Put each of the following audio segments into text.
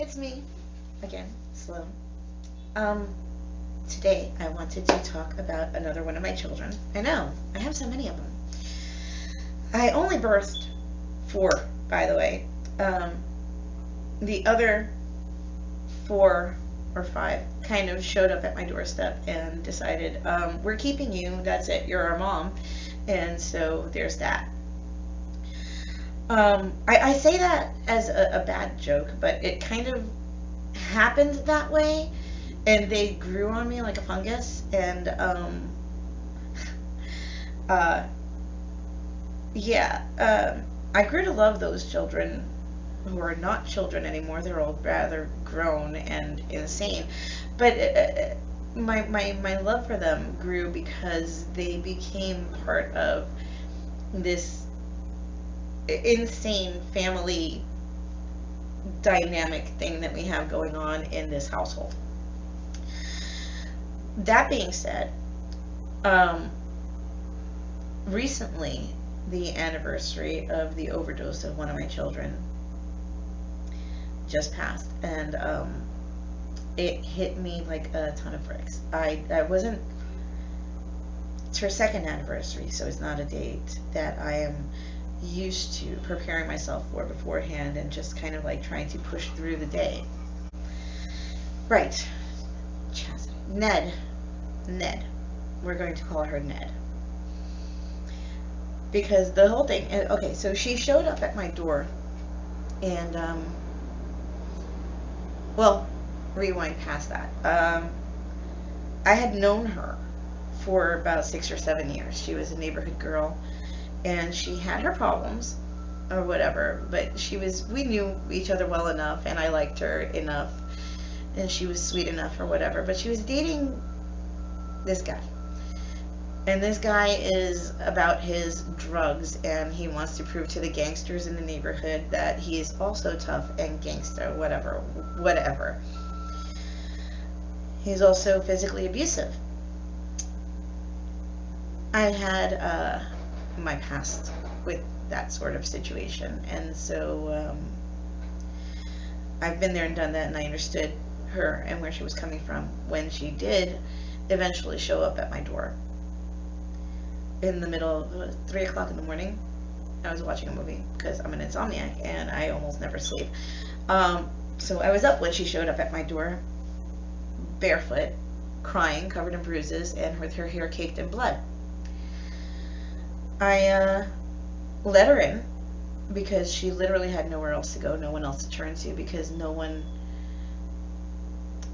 It's me again, Sloan. Um, Today I wanted to talk about another one of my children. I know, I have so many of them. I only birthed four, by the way. Um, the other four or five kind of showed up at my doorstep and decided, we're keeping you, that's it, you're our mom. And so there's that. I say that as a bad joke, but it kind of happened that way, and they grew on me like a fungus. And uh, yeah, I grew to love those children who are not children anymore. They're all rather grown and insane, but my love for them grew because they became part of this insane family dynamic thing that we have going on in this household. That being said, um, recently the anniversary of the overdose of one of my children just passed, and it hit me like a ton of bricks. I wasn't. It's her second anniversary, so it's not a date that I am used to preparing myself for beforehand and just kind of like trying to push through the day. Right. Chastity. Ned. Ned. We're going to call her Ned. Because the whole thing, okay, so she showed up at my door, and, well, rewind past that. I had known her for about 6 or 7 years. She was a neighborhood girl, and she had her problems or whatever, but we knew each other well enough, and I liked her enough, and she was sweet enough or whatever. But she was dating this guy, and this guy is about his drugs, and he wants to prove to the gangsters in the neighborhood that he is also tough and gangster, whatever. He's also physically abusive. I had my past with that sort of situation, and so I've been there and done that, and I understood her and where she was coming from when she did eventually show up at my door in the middle of 3 o'clock in the morning. I was watching a movie because I'm an insomniac and I almost never sleep. So I was up when she showed up at my door, barefoot, crying, covered in bruises, and with her hair caked in blood. I let her in because she literally had nowhere else to go, no one else to turn to, because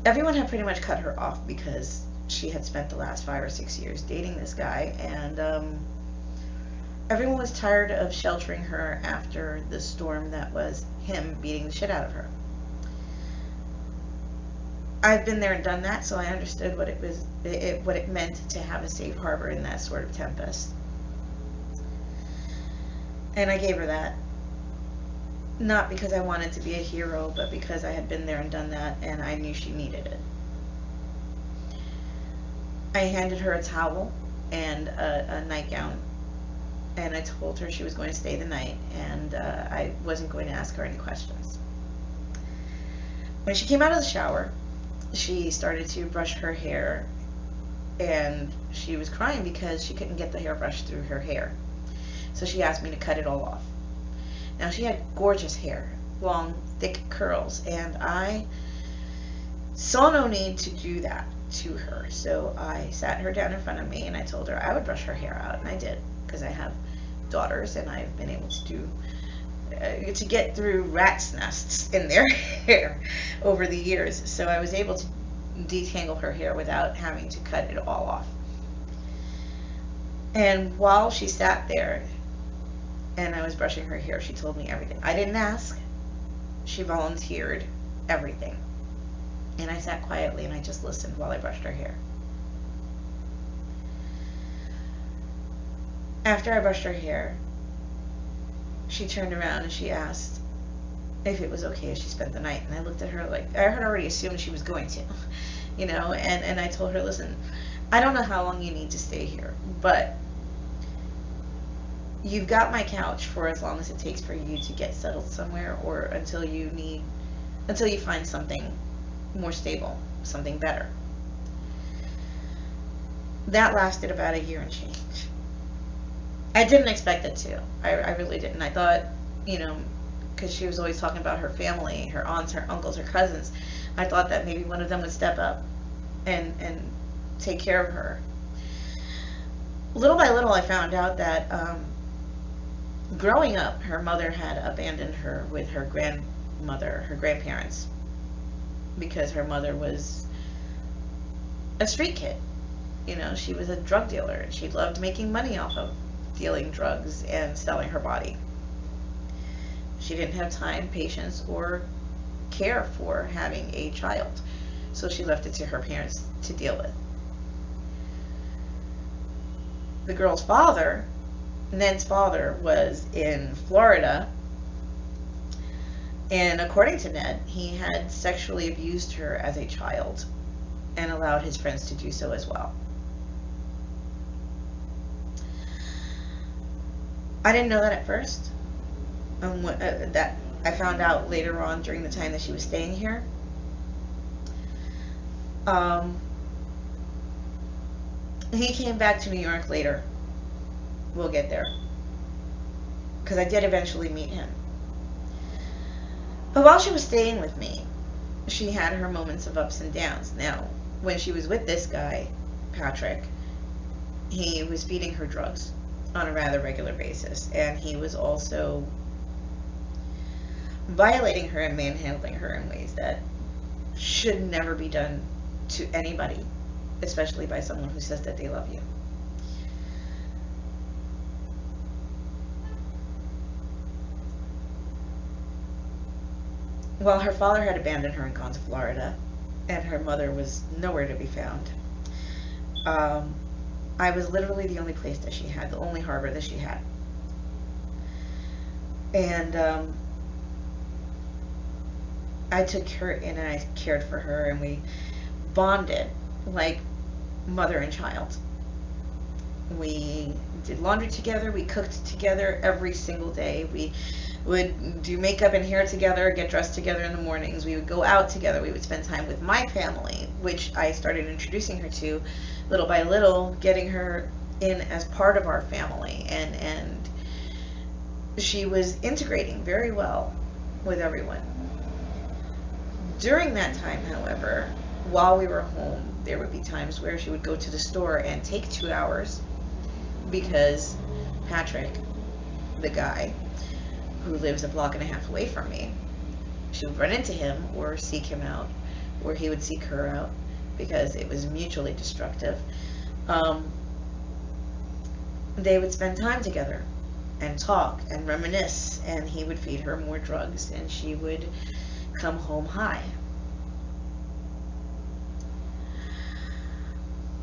everyone had pretty much cut her off because she had spent the last 5 or 6 years dating this guy, and everyone was tired of sheltering her after the storm that was him beating the shit out of her. I've been there and done that, so I understood what it meant to have a safe harbor in that sort of tempest. And I gave her that. Not because I wanted to be a hero, but because I had been there and done that, and I knew she needed it. I handed her a towel and a nightgown, and I told her she was going to stay the night, and I wasn't going to ask her any questions. When she came out of the shower, she started to brush her hair, and she was crying because she couldn't get the hairbrush through her hair. So she asked me to cut it all off. Now, she had gorgeous hair, long, thick curls, and I saw no need to do that to her. So I sat her down in front of me, and I told her I would brush her hair out, and I did, because I have daughters, and I've been able to get through rats' nests in their hair over the years. So I was able to detangle her hair without having to cut it all off. And while she sat there and I was brushing her hair, she told me everything. I didn't ask. She volunteered everything. And I sat quietly and I just listened while I brushed her hair. After I brushed her hair, she turned around and she asked if it was okay if she spent the night. And I looked at her like, I had already assumed she was going to, and I told her, listen, I don't know how long you need to stay here, but you've got my couch for as long as it takes for you to get settled somewhere, or until you need until you find something more stable, something better. That lasted about a year and change. I didn't expect it to. I really didn't. I thought, you know, because she was always talking about her family, her aunts, her uncles, her cousins. I thought that maybe one of them would step up and take care of her. Little by little, I found out that growing up, her mother had abandoned her with her grandmother, her grandparents, because her mother was a street kid. You know, she was a drug dealer, and she loved making money off of dealing drugs and selling her body. She didn't have time, patience, or care for having a child, so she left it to her parents to deal with. The girl's father, Ned's father, was in Florida, and according to Ned, he had sexually abused her as a child and allowed his friends to do so as well. I didn't know that at first. That I found out later on during the time that she was staying here. He came back to New York later. We'll get there. Because I did eventually meet him. But while she was staying with me, she had her moments of ups and downs. Now, when she was with this guy, Patrick, he was feeding her drugs on a rather regular basis. And he was also violating her and manhandling her in ways that should never be done to anybody, especially by someone who says that they love you. Well, her father had abandoned her and gone to Florida, and her mother was nowhere to be found. I was literally the only place that she had, the only harbor that she had. And I took her in and I cared for her, and we bonded like mother and child. We did laundry together, we cooked together every single day. We would do makeup and hair together, get dressed together in the mornings. We would go out together. We would spend time with my family, which I started introducing her to little by little, getting her in as part of our family. And she was integrating very well with everyone. During that time, however, while we were home, there would be times where she would go to the store and take 2 hours because Patrick, the guy who lives a block and a half away from me, she would run into him or seek him out, or he would seek her out, because it was mutually destructive. They would spend time together and talk and reminisce, and he would feed her more drugs, and she would come home high.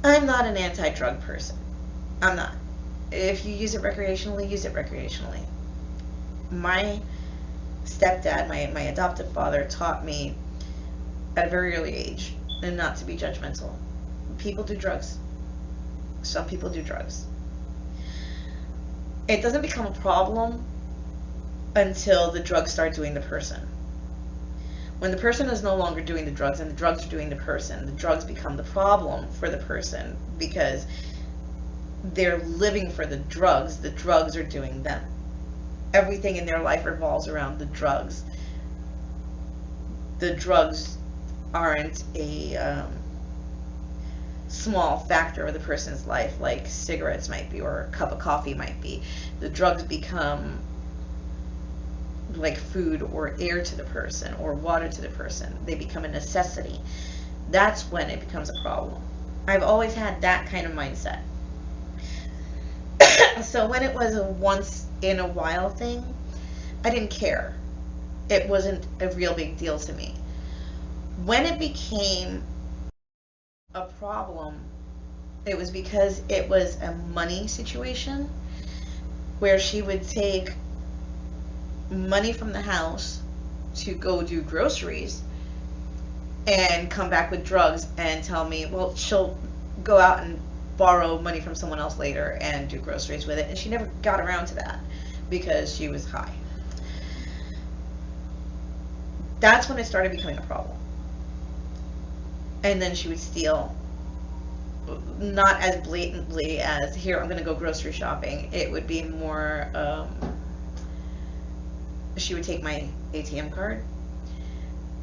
I'm not an anti-drug person. I'm not. If you use it recreationally, use it recreationally. My stepdad, my adoptive father, taught me at a very early age and not to be judgmental. People do drugs. Some people do drugs. It doesn't become a problem until the drugs start doing the person. When the person is no longer doing the drugs and the drugs are doing the person, the drugs become the problem for the person because they're living for the drugs are doing them. Everything in their life revolves around the drugs. The drugs aren't a small factor of the person's life like cigarettes might be or a cup of coffee might be. The drugs become like food or air to the person or water to the person. They become a necessity. That's when it becomes a problem. I've always had that kind of mindset. So when it was a once in a while thing, I didn't care. It wasn't a real big deal to me. When it became a problem, it was because it was a money situation where she would take money from the house to go do groceries and come back with drugs and tell me, well, she'll go out and borrow money from someone else later and do groceries with it. And she never got around to that because she was high. That's when it started becoming a problem. And then she would steal, not as blatantly as, here, I'm going to go grocery shopping. It would be more, she would take my ATM card,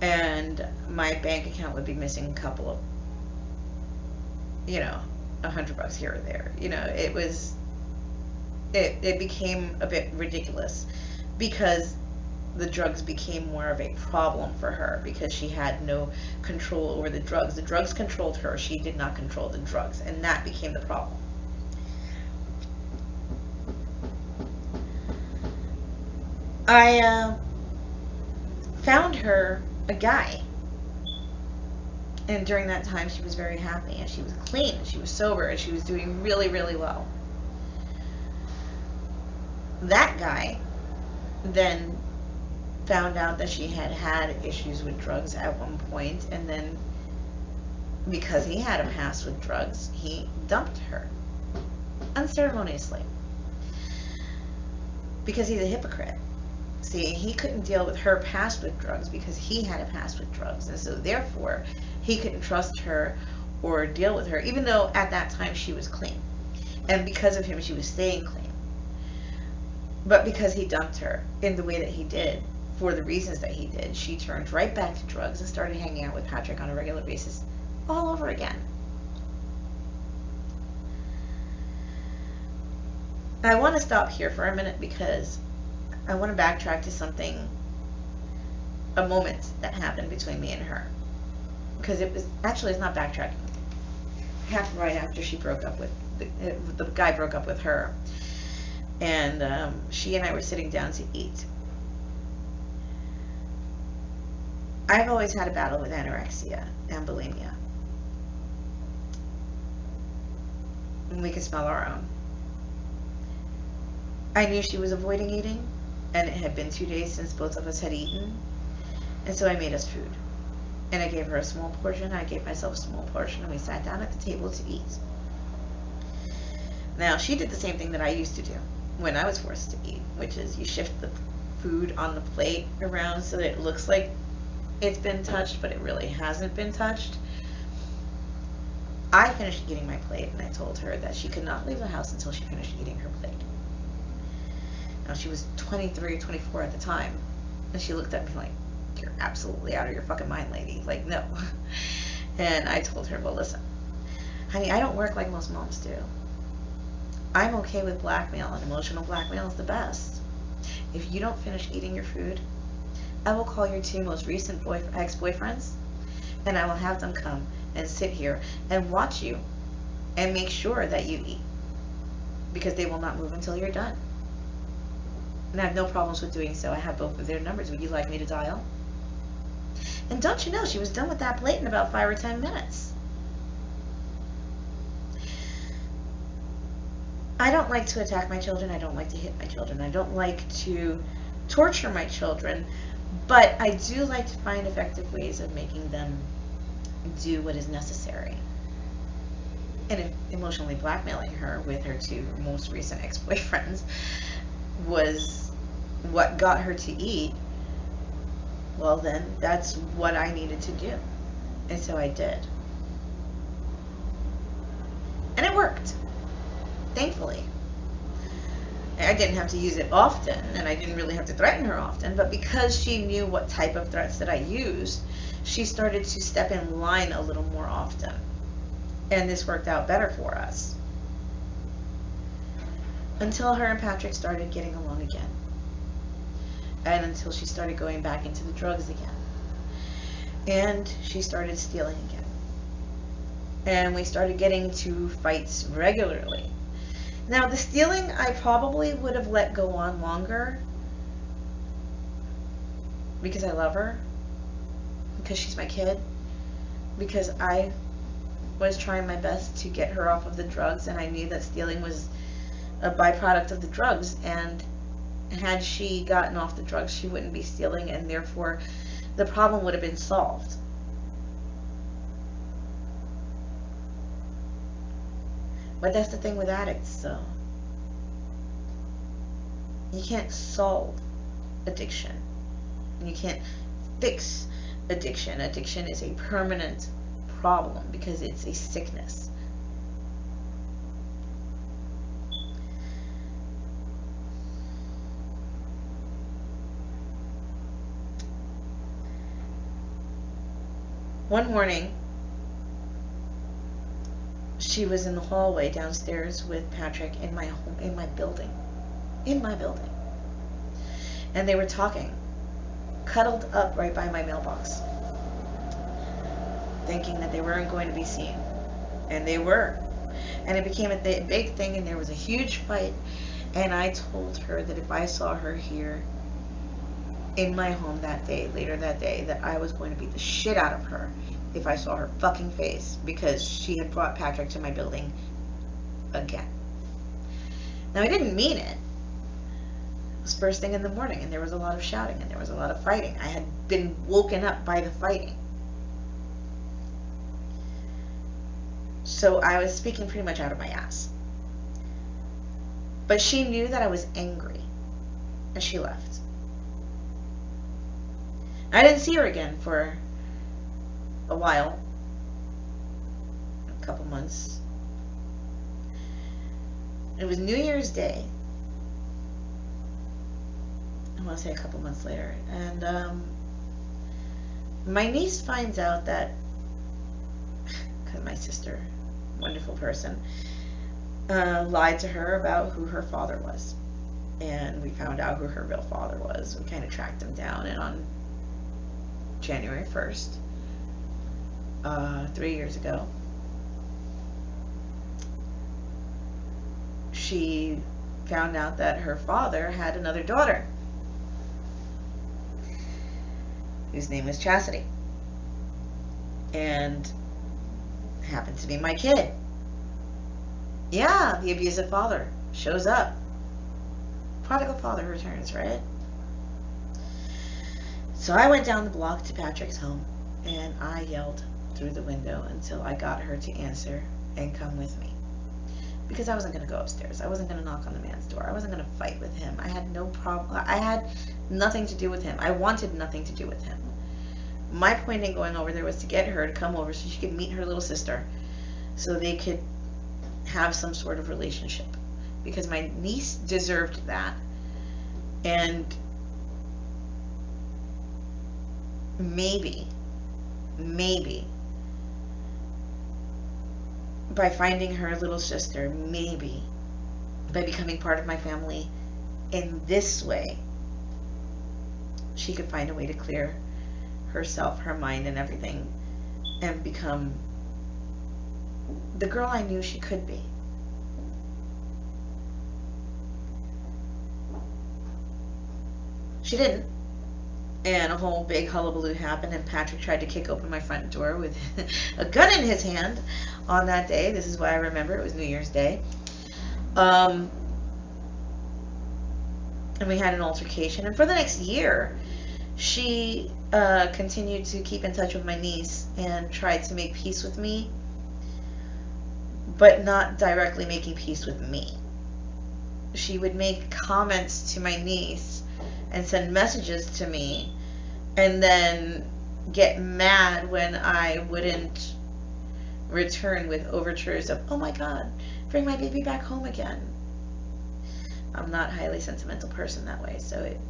and my bank account would be missing a couple of, $100 here or there. It became a bit ridiculous because the drugs became more of a problem for her because she had no control over the drugs. The drugs controlled her. She did not control the drugs, and that became the problem. I found her a guy, and during that time she was very happy, and she was clean, and she was sober, and she was doing really, really well. That guy then found out that she had had issues with drugs at one point, and then because he had a past with drugs, he dumped her unceremoniously because he's a hypocrite. See, he couldn't deal with her past with drugs because he had a past with drugs, and so therefore he couldn't trust her or deal with her, even though at that time she was clean, and because of him she was staying clean. But because he dumped her in the way that he did, for the reasons that he did, she turned right back to drugs and started hanging out with Patrick on a regular basis all over again. I want to stop here for a minute because I want to backtrack to something, a moment that happened between me and her. Because it's not backtracking. It happened right after she broke up with, the guy broke up with her. And she and I were sitting down to eat. I've always had a battle with anorexia and bulimia. And we could smell our own. I knew she was avoiding eating, and it had been 2 days since both of us had eaten, and so I made us food. And I gave her a small portion, I gave myself a small portion, and we sat down at the table to eat. Now, she did the same thing that I used to do when I was forced to eat, which is you shift the food on the plate around so that it looks like it's been touched, but it really hasn't been touched. I finished eating my plate, and I told her that she could not leave the house until she finished eating her plate. Now, she was 23, 24 at the time, and she looked at me like, you're absolutely out of your fucking mind, lady. Like, no. And I told her, well, listen, honey, I don't work like most moms do. I'm okay with blackmail, and emotional blackmail is the best. If you don't finish eating your food, I will call your 2 most recent ex-boyfriends, and I will have them come and sit here and watch you and make sure that you eat, because they will not move until you're done. And I have no problems with doing so. I have both of their numbers. Would you like me to dial? And don't you know, she was done with that plate in about 5 or 10 minutes. I don't like to attack my children. I don't like to hit my children. I don't like to torture my children. But I do like to find effective ways of making them do what is necessary. And emotionally blackmailing her with her 2 most recent ex-boyfriends was what got her to eat. Well, then that's what I needed to do. And so I did. And it worked. Thankfully. I didn't have to use it often, and I didn't really have to threaten her often, but because she knew what type of threats that I used, she started to step in line a little more often. And this worked out better for us. Until her and Patrick started getting along again. And until she started going back into the drugs again. And she started stealing again. And we started getting to fights regularly. Now, the stealing, I probably would have let go on longer because I love her, because she's my kid, because I was trying my best to get her off of the drugs, and I knew that stealing was a byproduct of the drugs, and had she gotten off the drugs, she wouldn't be stealing, and therefore the problem would have been solved. But that's the thing with addicts, so you can't solve addiction. You can't fix addiction. Addiction is a permanent problem because it's a sickness. One morning, she was in the hallway downstairs with Patrick in my home, in my building. And they were talking, cuddled up right by my mailbox, thinking that they weren't going to be seen. And they were. And it became a big thing, and there was a huge fight. And I told her that if I saw her here in my home that day, later that day, that I was going to beat the shit out of her if I saw her fucking face, because she had brought Patrick to my building again. Now, I didn't mean it. It was first thing in the morning, and there was a lot of shouting, and there was a lot of fighting. I had been woken up by the fighting. So I was speaking pretty much out of my ass. But she knew that I was angry, and she left. I didn't see her again for a while, a couple months. It was New Year's Day. I want to say a couple months later. And my niece finds out that, because my sister, wonderful person, lied to her about who her father was. And we found out who her real father was. We kind of tracked him down, and on January 1st, 3 years ago, she found out that her father had another daughter whose name was Chastity, and happened to be my kid. Yeah, the abusive father shows up. Prodigal father returns, right? So I went down the block to Patrick's home, and I yelled through the window until I got her to answer and come with me. Because I wasn't going to go upstairs. I wasn't going to knock on the man's door. I wasn't going to fight with him. I had no problem. I had nothing to do with him. I wanted nothing to do with him. My point in going over there was to get her to come over so she could meet her little sister, so they could have some sort of relationship. Because my niece deserved that. And maybe by finding her little sister, maybe by becoming part of my family in this way, she could find a way to clear herself, her mind, and everything, and become the girl I knew she could be. She didn't. And a whole big hullabaloo happened, and Patrick tried to kick open my front door with a gun in his hand on that day. This is why I remember. It was New Year's Day. And we had an altercation. And for the next year, she continued to keep in touch with my niece and tried to make peace with me, but not directly making peace with me. She would make comments to my niece and send messages to me, and then get mad when I wouldn't return with overtures of, oh my God, bring my baby back home again. I'm not a highly sentimental person that way, so it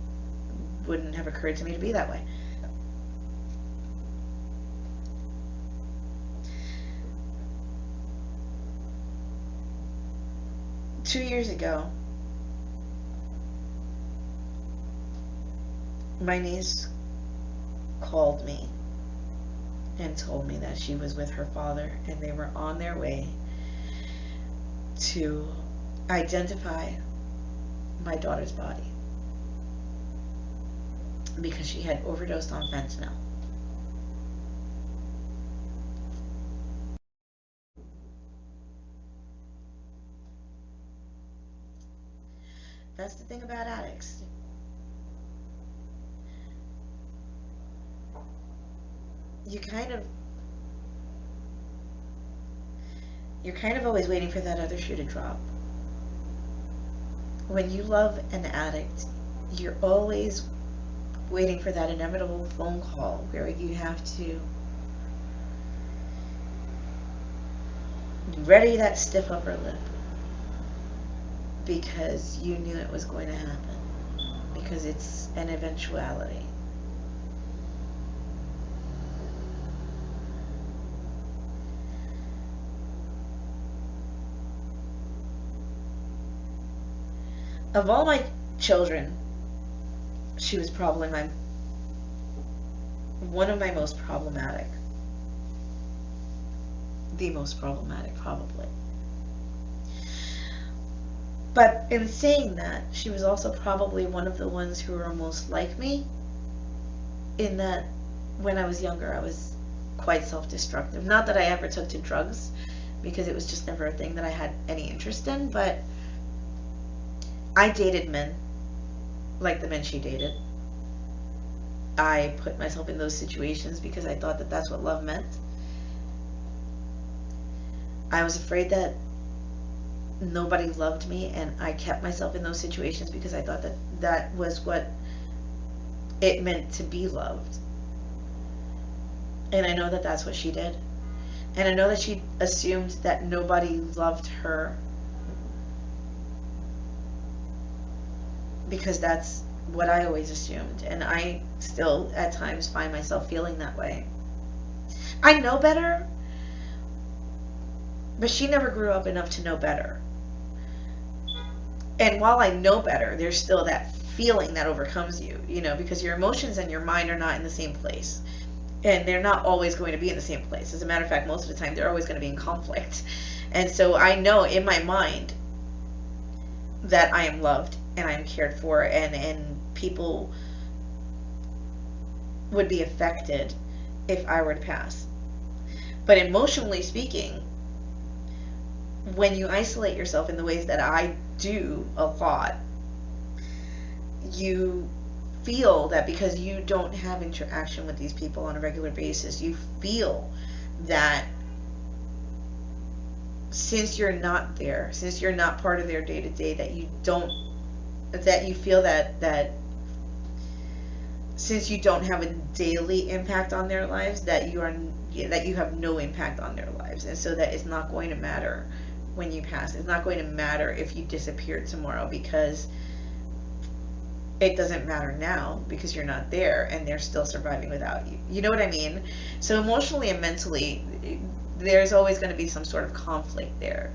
wouldn't have occurred to me to be that way. Two years ago, my niece called me and told me that she was with her father, and they were on their way to identify my daughter's body because she had overdosed on fentanyl. That's the thing about addicts. You're kind of always waiting for that other shoe to drop. When you love an addict, you're always waiting for that inevitable phone call where you have to ready that stiff upper lip because you knew it was going to happen, because it's an eventuality. Of all my children, she was probably one of my most problematic. The most problematic, probably. But in saying that, she was also probably one of the ones who were most like me, in that when I was younger, I was quite self-destructive. Not that I ever took to drugs, because it was just never a thing that I had any interest in, but I dated men like the men she dated. I put myself in those situations because I thought that that's what love meant. I was afraid that nobody loved me, and I kept myself in those situations because I thought that that was what it meant to be loved. And I know that that's what she did. And I know that she assumed that nobody loved her because that's what I always assumed. And I still at times find myself feeling that way. I know better, but she never grew up enough to know better. And while I know better, there's still that feeling that overcomes you, because your emotions and your mind are not in the same place. And they're not always going to be in the same place. As a matter of fact, most of the time, they're always going to be in conflict. And so I know in my mind that I am loved and I am cared for, and people would be affected if I were to pass. But emotionally speaking, when you isolate yourself in the ways that I do a lot, you feel that because you don't have interaction with these people on a regular basis, you feel that since you're not there, since you're not part of their day-to-day, that you feel that since you don't have a daily impact on their lives, that you have no impact on their lives, and so that it's not going to matter when you pass. It's not going to matter if you disappear tomorrow, because it doesn't matter now because you're not there and they're still surviving without you. You know what I mean? So emotionally and mentally, there's always going to be some sort of conflict there.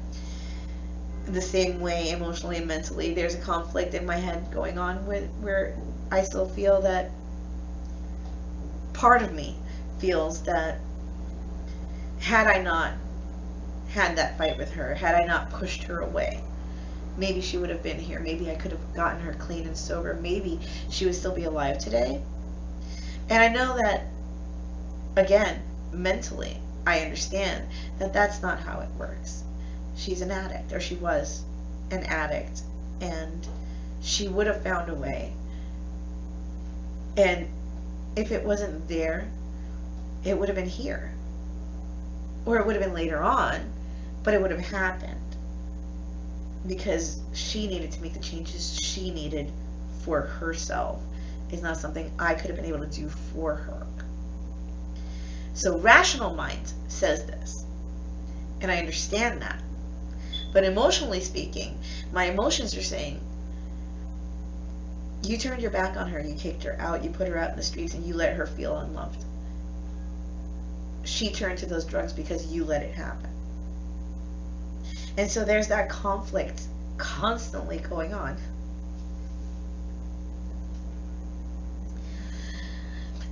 The same way emotionally and mentally, there's a conflict in my head going on where I still feel that part of me feels that had I not had that fight with her, had I not pushed her away, maybe she would have been here. Maybe I could have gotten her clean and sober. Maybe she would still be alive today. And I know that, again, mentally, I understand that that's not how it works. She's an addict, or she was an addict, and she would have found a way. And if it wasn't there, it would have been here. Or it would have been later on, but it would have happened. Because she needed to make the changes she needed for herself. It's not something I could have been able to do for her. So rational mind says this, and I understand that. But emotionally speaking, my emotions are saying, you turned your back on her, you kicked her out, you put her out in the streets, and you let her feel unloved. She turned to those drugs because you let it happen. And so there's that conflict constantly going on.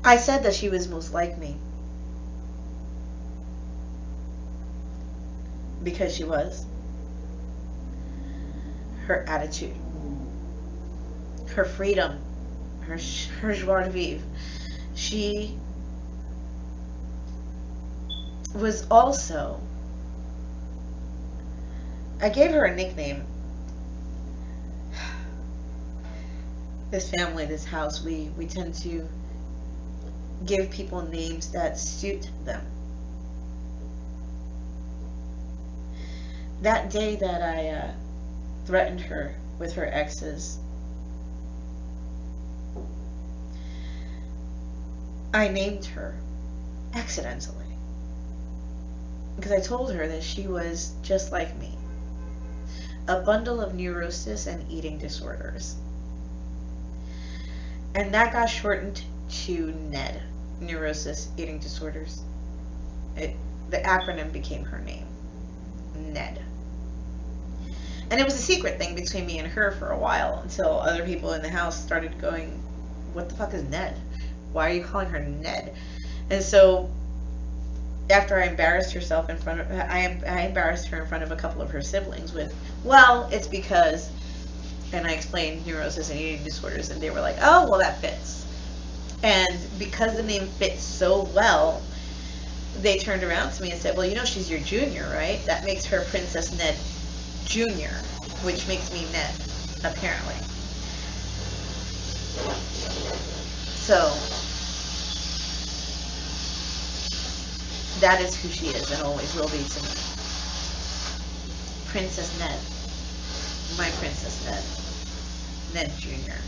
I said that she was most like me because she was. Her attitude, her freedom, her joie de vivre. She was also, I gave her a nickname. This family, this house, we tend to give people names that suit them. That day that I threatened her with her exes, I named her accidentally because I told her that she was just like me, a bundle of neurosis and eating disorders. And that got shortened to NED, neurosis, eating disorders. The acronym became her name, NED. And it was a secret thing between me and her for a while until other people in the house started going, what the fuck is Ned? Why are you calling her Ned? And so after I embarrassed herself in front of, I embarrassed her in front of a couple of her siblings with, well, it's because, and I explained neurosis and eating disorders, and they were like, oh, well, that fits. And because the name fits so well, they turned around to me and said, well, you know, she's your junior, right? That makes her Princess Ned Jr., which makes me Ned, apparently. So that is who she is and always will be to me. Princess Ned. My Princess Ned. Ned Jr.